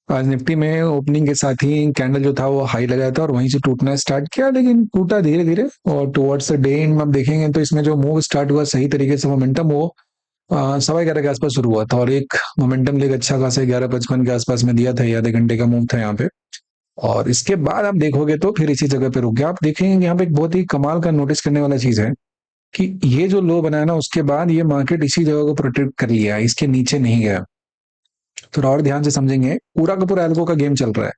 आज निफ्टी में ओपनिंग के साथ ही कैंडल जो था वो हाई लगाया था और वहीं से टूटना स्टार्ट किया, लेकिन टूटा धीरे धीरे। और टुवर्ड्स द डे एंड आप देखेंगे तो इसमें जो मूव स्टार्ट हुआ सही तरीके से, मोमेंटम वो 11:15 के आसपास शुरू हुआ था और एक मोमेंटम लेग अच्छा खासा 11:55 के आसपास में दिया था। ये आधे घंटे का मूव था यहाँ पे। और इसके बाद आप देखोगे तो फिर इसी जगह पे रुक गया। आप देखेंगे यहाँ पे एक बहुत ही कमाल का नोटिस करने वाला चीज है कि ये जो लो बनाया ना, उसके बाद ये मार्केट इसी जगह को प्रोटेक्ट कर लिया है, इसके नीचे नहीं गया। थोड़ा और ध्यान से समझेंगे, पूरा का पूरा एल्गो का गेम चल रहा है।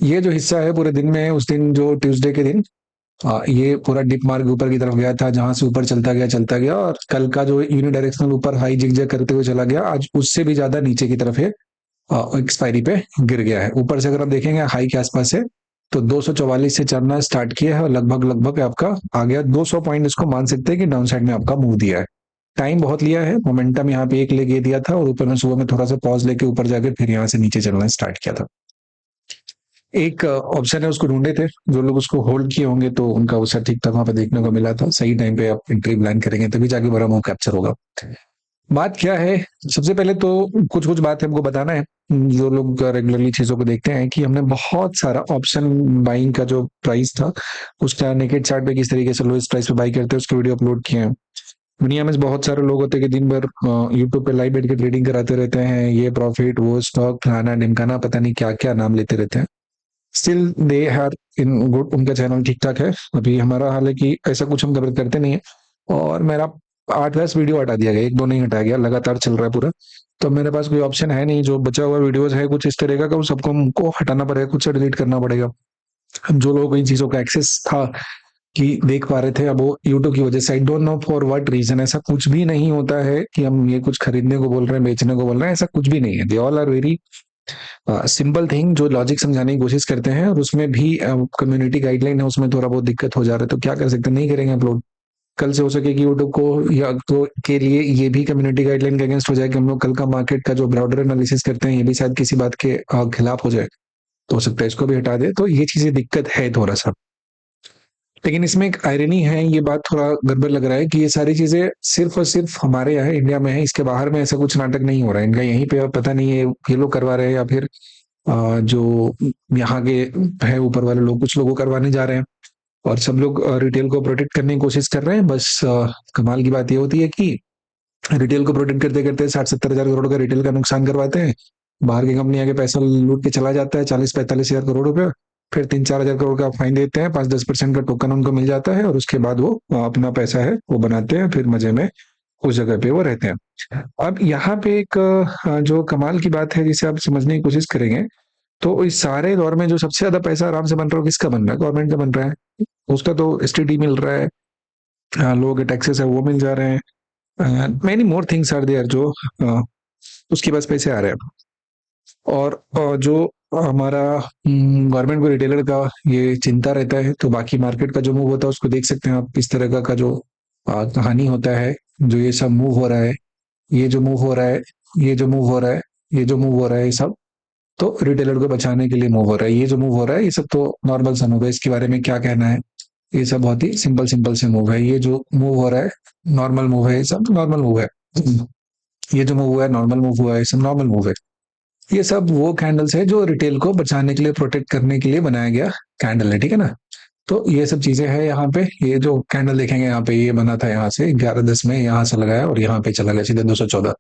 ये जो हिस्सा है पूरे दिन में, उस दिन जो ट्यूसडे के दिन ये पूरा डिप मार्क ऊपर की तरफ गया था, जहां से ऊपर चलता गया और कल का जो यूनिडायरेक्शनल ऊपर हाई जिगजैग करते हुए चला गया, आज उससे भी ज्यादा नीचे की तरफ है। एक्सपायरी पे गिर गया है। ऊपर से अगर आप देखेंगे हाई के आसपास है, तो 244 से चलना स्टार्ट किया है और लगभग लगभग आपका आ गया 200 पॉइंट। इसको मान सकते हैं कि डाउन साइड में आपका मूव दिया है। टाइम बहुत लिया है, मोमेंटम यहाँ पे एक लेग ये दिया था और ऊपर में सुबह में थोड़ा सा पॉज लेके ऊपर जाके फिर यहाँ से नीचे चलना स्टार्ट किया था। एक ऑप्शन है, उसको ढूंढे थे जो लोग उसको होल्ड किए होंगे, तो उनका उसका ठीक ठाक वहां पे देखने को मिला था। सही टाइम पे आप एंट्री प्लान करेंगे तभी जाके बड़ा मूव कैप्चर होगा। बात क्या है, सबसे पहले तो कुछ कुछ बात हमको बताना है। जो लोग रेगुलरली चीजों को देखते हैं कि हमने बहुत सारा ऑप्शन बाइंग का जो प्राइस था उसका नेकेड चार्ट पे किस तरीके से लोएस्ट प्राइस पे बाई करते हैं उसके वीडियो अपलोड किए हैं। दुनिया में बहुत सारे लोग होते हैं कि दिन भर यूट्यूब पे लाइव बैठ के ट्रेडिंग कराते रहते हैं, ये प्रॉफिट वो स्टॉक फलाना ढिमकाना पता नहीं क्या क्या नाम लेते रहते हैं। Still they have in good, उनका चैनल ठीक ठाक है। अभी हमारा हाल है कि ऐसा कुछ हम कवर करते नहीं है। और मेरा 8-10 वीडियो हटा दिया गया, एक दो नहीं हटाया गया, लगातार चल रहा है पूरा। तो मेरे पास कोई ऑप्शन है नहीं, जो बचा हुआ वीडियोस है कुछ इस तरह का, उन सबको हमको हटाना पड़ेगा, कुछ डिलीट करना पड़ेगा। हम जो लोगों को इन चीजों का एक्सेस था कि देख पा रहे थे, अब वो यूट्यूब की वजह से, I don't know for what reason, ऐसा कुछ भी नहीं होता है कि हम ये कुछ खरीदने को बोल रहे हैं बेचने को बोल रहे हैं, ऐसा कुछ भी नहीं है। They all are very simple thing जो लॉजिक समझाने की कोशिश करते हैं, और उसमें भी कम्युनिटी गाइडलाइन है, उसमें थोड़ा बहुत दिक्कत हो जा रहा है, तो क्या कर सकते हैं, नहीं करेंगे अपलोड। कल से हो सके कि यूट्यूब को या तो के लिए ये भी कम्युनिटी गाइडलाइन के अगेंस्ट हो जाए कि हम लोग कल का मार्केट का जो ब्रॉडर एनालिसिस करते हैं ये भी शायद किसी बात के खिलाफ हो जाए, तो हो सकता है इसको भी हटा दे। तो ये चीजें दिक्कत है थोड़ा सा। लेकिन इसमें एक आयरनी है, ये बात थोड़ा गड़बड़ लग रहा है कि ये सारी चीजें सिर्फ और सिर्फ हमारे यहाँ इंडिया में है, इसके बाहर में ऐसा कुछ नाटक नहीं हो रहा है इनका, यहीं पे पता नहीं है ये लोग करवा रहे हैं या फिर जो यहाँ के है ऊपर वाले लोग, कुछ लोगों करवाने जा रहे हैं। और सब लोग रिटेल को प्रोटेक्ट करने की कोशिश कर रहे हैं। बस कमाल की बात ये होती है कि रिटेल को प्रोटेक्ट करते करते 60-70 हजार करोड़ का रिटेल का नुकसान करवाते हैं। बाहर की कंपनी आके पैसा लूट के चला जाता है 40-45 हजार करोड़ रुपए। फिर 3-4 हजार करोड़ का फाइन देते हैं, 5-10% का टोकन उनको मिल जाता है और उसके बाद वो अपना पैसा है वो बनाते हैं, फिर मजे में उस जगह पे वो रहते हैं। अब यहाँ पे एक जो कमाल की बात है जिसे आप समझने की कोशिश करेंगे, तो इस सारे दौर में जो सबसे ज्यादा पैसा आराम से बन रहा है किसका बन रहा है? गवर्नमेंट का बन रहा है। उसका तो एसटीडी मिल रहा है, लोगों के टैक्सेस है वो मिल जा रहे हैं, many more things are there जो उसके पास पैसे आ रहे हैं। और जो हमारा गवर्नमेंट को रिटेलर का ये चिंता रहता है, तो बाकी मार्केट का जो मूव होता है उसको देख सकते हैं आप, इस तरह का जो कहानी होता है। जो ये सब मूव हो रहा है, ये जो मूव हो रहा है, ये जो मूव हो रहा है, ये जो मूव हो रहा है, ये सब तो रिटेलर को बचाने के लिए मूव हो रहा है। ये जो मूव हो रहा है ये सब तो नॉर्मल सा मूव है, इसके बारे में क्या कहना है? ये सब बहुत ही सिंपल सिंपल से मूव है। ये जो मूव हो रहा है नॉर्मल मूव है, ये सब नॉर्मल मूव है। ये जो मूव हुआ है नॉर्मल मूव हुआ है, ये सब नॉर्मल मूव है। ये सब वो कैंडल्स है जो रिटेल को बचाने के लिए, प्रोटेक्ट करने के लिए बनाया गया कैंडल है, ठीक है ना। तो ये सब चीजें हैं यहाँ पे। ये जो कैंडल देखेंगे यहाँ पे, ये बना था यहाँ से 11:10 में, यहाँ से लगाया और यहाँ पे चला गया सीधे 214,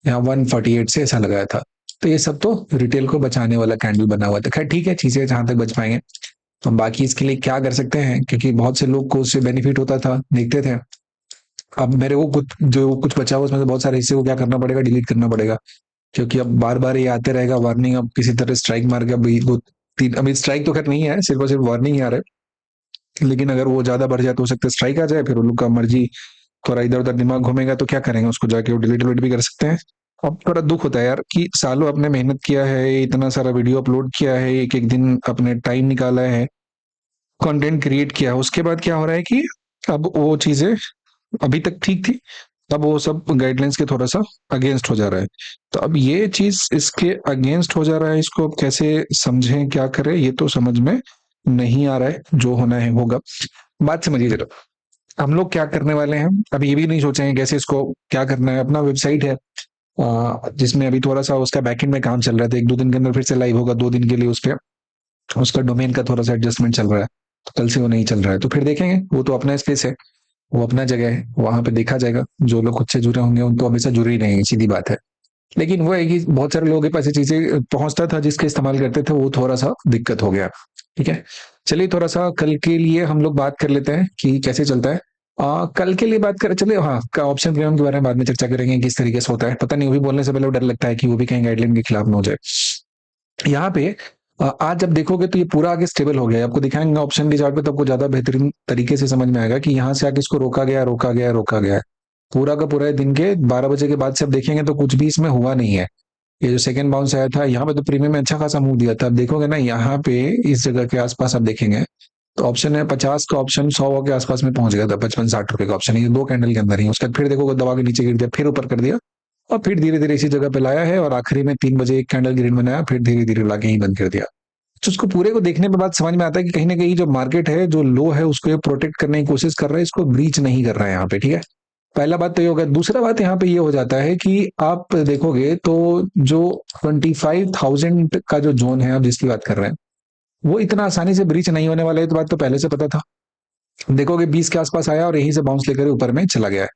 यहाँ 148 से ऐसा लगाया था। तो ये सब तो रिटेल को बचाने वाला कैंडल बना हुआ था। खैर ठीक है, चीजें जहां तक बच पाएंगे। हम बाकी इसके लिए क्या कर सकते हैं, क्योंकि बहुत से लोग को उससे बेनिफिट होता था, देखते थे। अब मेरे को कुछ जो कुछ बचा हुआ उसमें से बहुत सारे हिस्से को क्या करना पड़ेगा, डिलीट करना पड़ेगा। क्योंकि अब बार बार ये आते रहेगा वार्निंग, अब किसी तरह स्ट्राइक मार के अभी वो अभी स्ट्राइक तो खैर नहीं है, सिर्फ और सिर्फ वार्निंग ही आ रहा है। लेकिन अगर वो ज्यादा बढ़ जाए तो हो सकता है स्ट्राइक आ जाए, फिर उन लोग का मर्जी, थोड़ा इधर उधर दिमाग घूमेगा तो क्या करेंगे, उसको जाके वो डिलीट डिलीट भी कर सकते हैं। अब थोड़ा दुख होता है यार कि सालों अपने मेहनत किया है, इतना सारा वीडियो अपलोड किया है, एक एक दिन अपने टाइम निकाला है, कंटेंट क्रिएट किया है, उसके बाद क्या हो रहा है कि अब वो चीजें अभी तक ठीक थी, अब वो सब गाइडलाइंस के थोड़ा सा अगेंस्ट हो जा रहा है। तो अब ये चीज इसके अगेंस्ट हो जा रहा है, इसको अब कैसे समझें, क्या करें, ये तो समझ में नहीं आ रहा है। जो होना है होगा। बात समझिए जरा, हम लोग क्या करने वाले हैं, अभी ये भी नहीं सोचे हैं कैसे इसको क्या करना है। अपना वेबसाइट है, जिसमें अभी थोड़ा सा उसका बैकएंड में काम चल रहा था, 1-2 दिन के अंदर फिर से लाइव होगा, 2 दिन के लिए उस पर उसका डोमेन का थोड़ा सा एडजस्टमेंट चल रहा है, तो कल से वो नहीं चल रहा है, तो फिर देखेंगे, वो तो अपना स्पेस है, वो अपना जगह है, वहां पे देखा जाएगा। जो लोग खुद से जुड़े होंगे उनको हमेशा जुड़े ही रहेंगे, सीधी बात है। लेकिन वो है कि बहुत सारे लोगों के पास ये चीजें पहुंचता था, जिसके इस्तेमाल करते थे, वो थोड़ा सा दिक्कत हो गया। ठीक है, चलिए थोड़ा सा कल के लिए हम लोग बात कर लेते हैं कि कैसे चलता है। कल के लिए बात करें, चलिए हाँ, का ऑप्शन प्रीमियम के बारे में बाद में चर्चा करेंगे, किस तरीके से होता है, पता नहीं, वो भी बोलने से पहले वो डर लगता है कि वो भी कहीं गाइडलाइन के खिलाफ ना हो जाए। यहाँ पे आज जब देखोगे तो ये पूरा आगे स्टेबल हो गया है, आपको दिखाएंगे ऑप्शन के चार्ट पे, तो आपको ज्यादा बेहतरीन तरीके से समझ में आएगा कि यहाँ से आगे इसको रोका गया, रोका गया, रोका गया है। पूरा का पूरा दिन के 12 बजे के बाद से आप देखेंगे तो कुछ भी इसमें हुआ नहीं है। ये जो सेकंड बाउंस आया था यहाँ पे, तो प्रीमियम में अच्छा खासा मूव दिया था। आप देखोगे ना यहाँ पे, इस जगह के आसपास आप देखेंगे तो ऑप्शन है 50 का, ऑप्शन 100 के आसपास में पहुंच गया था, 55-60 रुपए का ऑप्शन, ये 2 कैंडल के अंदर ही। उसका फिर देखोगे दबा के नीचे गिर दिया, फिर ऊपर कर दिया, और फिर धीरे धीरे इसी जगह पे लाया है, और आखिरी में 3 बजे एक कैंडल ग्रीन बनाया, फिर धीरे धीरे लाके ही बंद कर दिया। तो उसको पूरे को देखने के बाद समझ में आता है कि कहीं ना कहीं जो मार्केट है, जो लो है, उसको ये प्रोटेक्ट करने की कोशिश कर रहा है, इसको ब्रीच नहीं कर रहा है यहाँ पे। ठीक है, पहला बात तो ये हो गया। दूसरा बात यहाँ पे ये हो जाता है कि आप देखोगे तो जो 25,000 का जो जोन है, आप जिसकी बात कर रहे हैं, वो इतना आसानी से ब्रीच नहीं होने वाला है, तो बात तो पहले से पता था। देखोगे 20 के आसपास आया और यहीं से बाउंस लेकर ऊपर में चला गया है।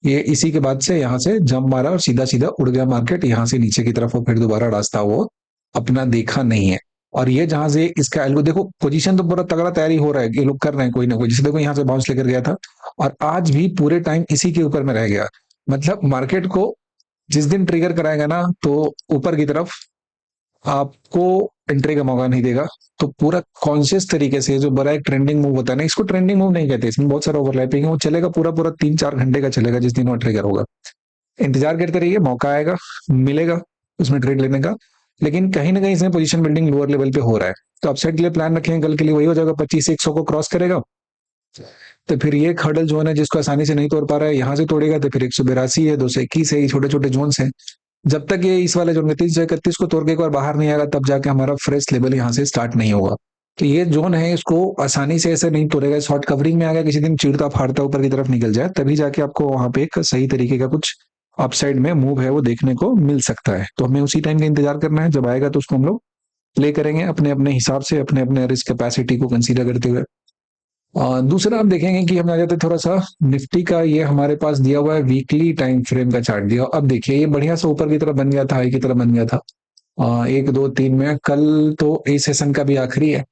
ये इसी के बाद से यहाँ से जंप मारा और सीधा सीधा उड़ गया मार्केट यहाँ से नीचे की तरफ, और फिर दोबारा रास्ता वो अपना देखा नहीं है। और ये जहां से इसका एल्गो देखो, पोजीशन तो पूरा तगड़ा तैयारी हो रहा है, ये लोग कर रहे हैं कोई ना कोई, जैसे देखो यहाँ से बाउंस लेकर गया था, और आज भी पूरे टाइम इसी के ऊपर में रह गया। मतलब मार्केट को जिस दिन ट्रिगर कराएगा ना, तो ऊपर की तरफ आपको एंट्री का मौका नहीं देगा। तो पूरा कॉन्शियस तरीके से, जो बड़ा एक ट्रेंडिंग मूव होता है ना, इसको ट्रेंडिंग मूव नहीं कहते, इसमें बहुत सारा ओवरलैपिंग है, वो चलेगा पूरा पूरा 3-4 घंटे का चलेगा, जिस दिन वो ट्रिगर होगा। इंतजार करते रहिए, मौका आएगा, मिलेगा उसमें ट्रेड लेने का। लेकिन कहीं ना कहीं इसमें पोजीशन बिल्डिंग लोअर लेवल पे हो रहा है, तो अपसाइड के लिए प्लान रखेंगे, कल के लिए वही हो जाएगा, 25 से 100 को क्रॉस करेगा, तो फिर ये एक हर्डल जोन है जिसको आसानी से नहीं तोड़ पा रहा है, यहाँ से तोड़ेगा तो फिर 182 है, 221 है, ये छोटे छोटे जोन है। जब तक ये इस वाले जोन में 331 को तोड़ के एक बार बाहर नहीं आएगा, तब जाके हमारा फ्रेश लेवल यहाँ से स्टार्ट नहीं होगा। तो ये जोन है, इसको आसानी से ऐसे नहीं तोड़ेगा, शॉर्ट कवरिंग में आ गया, किसी दिन चीरता फाड़ता ऊपर की तरफ निकल जाए, तभी जाके आपको वहां पे एक सही तरीके का कुछ अपसाइड में मूव है वो देखने को मिल सकता है। तो हमें उसी टाइम का इंतजार करना है, जब आएगा तो उसको हम लोग प्ले करेंगे अपने अपने हिसाब से, अपने अपने रिस्क कैपेसिटी को कंसीडर करते हुए। दूसरा आप देखेंगे कि हम आ जाते हैं थोड़ा सा निफ्टी का, ये हमारे पास दिया हुआ है वीकली टाइम फ्रेम का चार्ट दिया। अब देखिए ये बढ़िया से ऊपर की तरफ बन गया था, हाई की तरफ बन गया था 1 2 3 में। कल तो इस सेशन का भी आखिरी है।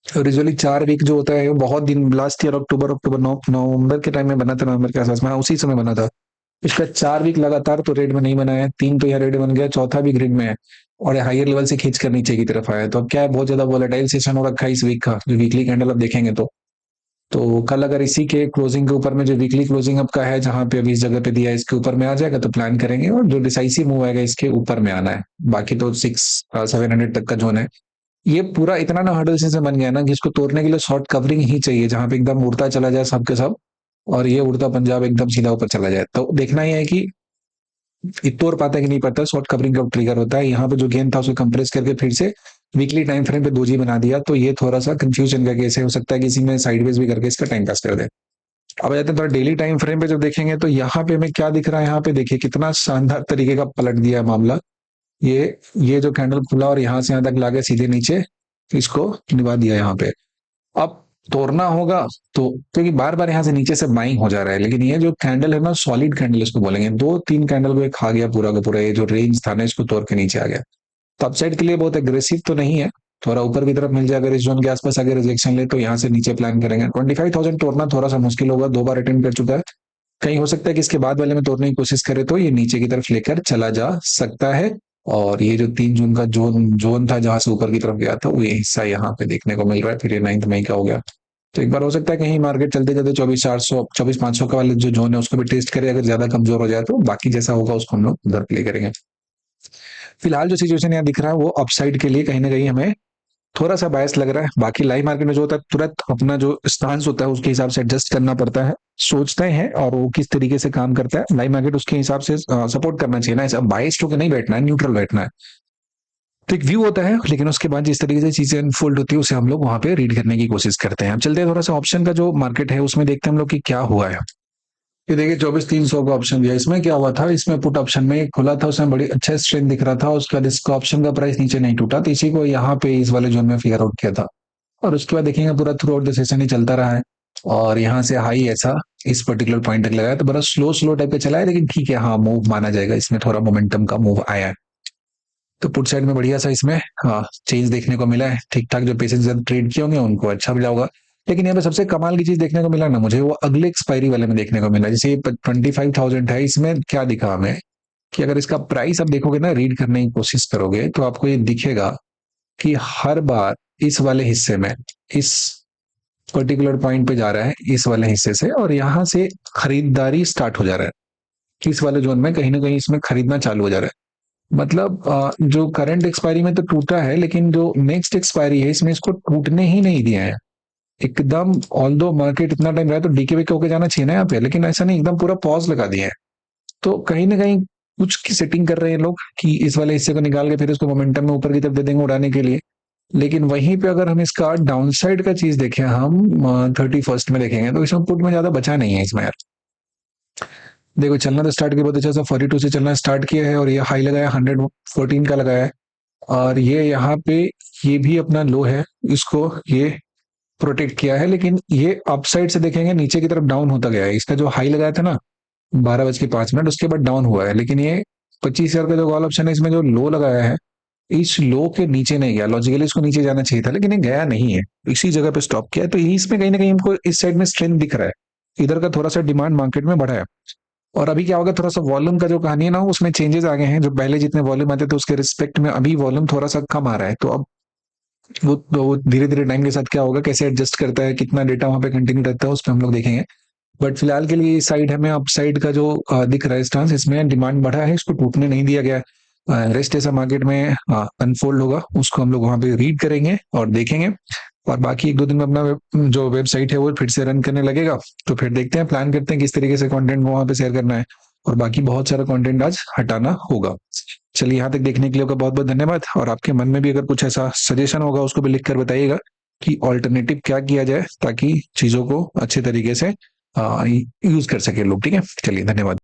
यूजुअली 4 वीक जो होता है वो बहुत दिन, लास्ट ईयर अक्टूबर अक्टूबर नवंबर के टाइम में बना था, नवंबर के आसपास में, उसी समय बना था। पिछले 4 वीक लगातार तो रेड में नहीं बना है, 3 तो यहाँ रेड बन गया, चौथा भी ग्रीन में है, और हाइयर लेवल से खींच कर नीचे की तरफ आया। तो अब क्या है, बहुत ज्यादा वोलेटाइल सेशन हो रखा है इस वीक का, जो वीकली कैंडल आप देखेंगे तो कल अगर इसी के क्लोजिंग के ऊपर में, जो वीकली क्लोजिंग आपका है, जहां पे अभी इस जगह पे दिया है, इसके ऊपर में आ जाएगा तो प्लान करेंगे, और जो डिसाइसिव मूव आएगा इसके ऊपर में आना है। बाकी तो 6-700 तक का जोन है। ये पूरा इतना ना हर्डल से बन गया ना कि इसको तोड़ने के लिए शॉर्ट कवरिंग ही चाहिए, जहां पे एकदम उड़ता चला जाए सब के सब, और ये उड़ता पंजाब एकदम सीधा ऊपर चला जाए। तो देखना ही है कि तोड़ पाता है कि नहीं पाता, शॉर्ट कवरिंग कब ट्रिगर होता है। यहाँ पे जो गेंद था उसको कंप्रेस करके फिर से वीकली टाइम फ्रेम पे दोजी बना दिया, तो ये थोड़ा सा कंफ्यूजन का केस है, हो सकता है कि इसी में साइडवेज भी करके इसका टाइम पास कर दे। अब आ जाते हैं थोड़ा डेली टाइम फ्रेम पे जब देखेंगे, तो यहाँ पे हमें क्या दिख रहा है, यहाँ पे देखिए कितना शानदार तरीके का पलट दिया है मामला। ये जो कैंडल खुला और यहाँ से यहाँ तक लाके सीधे नीचे इसको निभा दिया यहाँ पे। अब तोड़ना होगा तो, क्योंकि बार बार यहाँ से नीचे से बाइंग हो जा रहा है, लेकिन ये जो कैंडल है ना, सॉलिड कैंडल इसको बोलेंगे, 2-3 कैंडल को ये खा गया पूरा का पूरा, ये जो रेंज था ना इसको तोड़ के नीचे आ गया। तो अपसाइड के लिए बहुत एग्रेसिव तो नहीं है, थोड़ा ऊपर की तरफ मिल जाए, अगर इस जोन के आसपास अगर रिजेक्शन ले तो यहाँ से नीचे प्लान करेंगे। 25,000 तोड़ना थोड़ा सा मुश्किल होगा, 2 बार अटेम्प्ट कर चुका है, कहीं हो सकता है कि इसके बाद वाले में तोड़ने की कोशिश करे तो ये नीचे की तरफ लेकर चला जा सकता है। और ये जो 3 जून का जोन जोन था जहां से ऊपर की तरफ गया था, वो ये हिस्सा यहाँ पे देखने को मिल रहा है, फिर ये 9 मई का हो गया। तो एक बार हो सकता है कहीं मार्केट चलते चलते 24,400 24,500 का वाले जो जोन है उसको भी टेस्ट करे, अगर ज्यादा कमजोर हो जाए तो बाकी जैसा होगा उसको हम लोग उधर प्ले करेंगे। फिलहाल जो सिचुएशन यहाँ दिख रहा है वो अपसाइड के लिए कहीं ना कहीं हमें थोड़ा सा बायस लग रहा है। बाकी लाइव मार्केट में जो होता है तुरंत अपना जो स्टांस होता है उसके हिसाब से एडजस्ट करना पड़ता है, सोचते हैं और वो किस तरीके से काम करता है लाइव मार्केट उसके हिसाब से सपोर्ट करना चाहिए ना, ऐसा बायस्ड होकर नहीं बैठना है, न्यूट्रल बैठना है। तो एक व्यू होता है, लेकिन उसके बाद जिस तरीके से चीजें अनफोल्ड होती है उसे हम लोग वहां पे रीड करने की कोशिश करते हैं। हम चलते हैं थोड़ा सा ऑप्शन का जो मार्केट है उसमें देखते हैं हम लोग कि क्या हुआ है। ये देखिए 24,300 का ऑप्शन दिया, इसमें क्या हुआ था, इसमें पुट ऑप्शन में एक खुला था, उसमें बड़ी अच्छा स्ट्रेंथ दिख रहा था, उसके बाद इसका ऑप्शन का प्राइस नीचे नहीं टूटा, तो इसी को यहाँ पे इस वाले जोन में फिगर आउट किया था। और उसके बाद देखेंगे पूरा थ्रू आउट द सेशन ही चलता रहा है, और यहाँ से हाई ऐसा इस पर्टिकुलर पॉइंट तक लगाया, तो बड़ा स्लो स्लो टाइप का चला है, लेकिन ठीक है, हाँ मूव माना जाएगा, इसमें थोड़ा मोमेंटम का मूव आया है। तो पुट साइड में बढ़िया सा इसमें हाँ चेंज देखने को मिला है, ठीक ठाक जो पेशेंस ट्रेड किए होंगे उनको अच्छा मिला होगा। लेकिन यहाँ पे सबसे कमाल की चीज देखने को मिला ना मुझे, वो अगले एक्सपायरी वाले में देखने को मिला, जैसे 25,000 है, इसमें क्या दिखा हमें कि अगर इसका प्राइस आप देखोगे ना, रीड करने की कोशिश करोगे, तो आपको ये दिखेगा कि हर बार इस वाले हिस्से में, इस पर्टिकुलर पॉइंट पे जा रहा है इस वाले हिस्से से, और यहाँ से खरीदारी स्टार्ट हो जा रहा है, इस वाले जोन में कहीं ना कहीं इसमें खरीदना चालू हो जा रहा है। मतलब जो करंट एक्सपायरी में तो टूटा है, लेकिन जो नेक्स्ट एक्सपायरी है इसमें इसको टूटने ही नहीं दिया है एकदम। ऑल दो मार्केट इतना टाइम रहा तो डीके वेके होके जाना चाहिए ना यहाँ पे, लेकिन ऐसा नहीं, एकदम पूरा पॉज लगा दिया है। तो कहीं ना कहीं कुछ की सेटिंग कर रहे हैं लोग कि इस वाले हिस्से को निकाल के फिर उसको मोमेंटम में ऊपर की तरफ दे देंगे उड़ाने के लिए। लेकिन वहीं पे अगर हम इसका डाउन साइड का चीज देखें, हम 31st में देखेंगे, तो इसमें पुट में ज्यादा बचा नहीं है इसमें यार। देखो चलना तो स्टार्ट किया बहुत अच्छा सा, 42 से चलना स्टार्ट किया है, और ये हाई लगाया 114 का लगाया है, और ये यहाँ पे ये भी अपना लो है, इसको ये प्रोटेक्ट किया है, लेकिन ये अपसाइड से देखेंगे नीचे की तरफ डाउन होता गया है। इसका जो हाई लगाया था ना 12:05 उसके बाद डाउन हुआ है, लेकिन ये 25,000 का जो कॉल ऑप्शन है इसमें जो लो लगाया है, इस लो के नीचे नहीं गया। लॉजिकली इसको नीचे जाना चाहिए था, लेकिन ये गया नहीं है, इसी जगह पे स्टॉप किया है। तो यही इसमें कहीं ना कहीं हमको इस साइड में स्ट्रेंथ दिख रहा है, इधर का थोड़ा सा डिमांड मार्केट में बढ़ा है। और अभी क्या होगा, थोड़ा सा वॉल्यूम का जो कहानी है ना उसमें चेंजेस आ गए हैं, जो पहले जितने वॉल्यूम आते थे उसके रिस्पेक्ट में अभी वॉल्यूम थोड़ा सा कम आ रहा है। तो अब वो धीरे धीरे टाइम के साथ क्या होगा, कैसे एडजस्ट करता है, कितना डेटा वहां पे कंटिन्यू रहता है, उस पर हम लोग देखेंगे। बट फिलहाल के लिए इस साइड हमें अप साइड का जो दिख रहा है स्टांस, इसमें डिमांड बढ़ा है, इसको टूटने नहीं दिया गया। रेस्ट ऐसा मार्केट में अनफोल्ड होगा, उसको हम लोग वहां पे रीड करेंगे और देखेंगे। और बाकी 1-2 दिन में अपना जो वेबसाइट है वो फिर से रन करने लगेगा, तो फिर देखते हैं, प्लान करते हैं किस तरीके से कंटेंट को वहां पे शेयर करना है। और बाकी बहुत सारा कंटेंट आज हटाना होगा। चलिए, यहाँ तक देखने के लिए आपका बहुत बहुत धन्यवाद, और आपके मन में भी अगर कुछ ऐसा सजेशन होगा उसको भी लिख कर बताइएगा कि ऑल्टरनेटिव क्या किया जाए, ताकि चीजों को अच्छे तरीके से यूज कर सके लोग। ठीक है, चलिए धन्यवाद।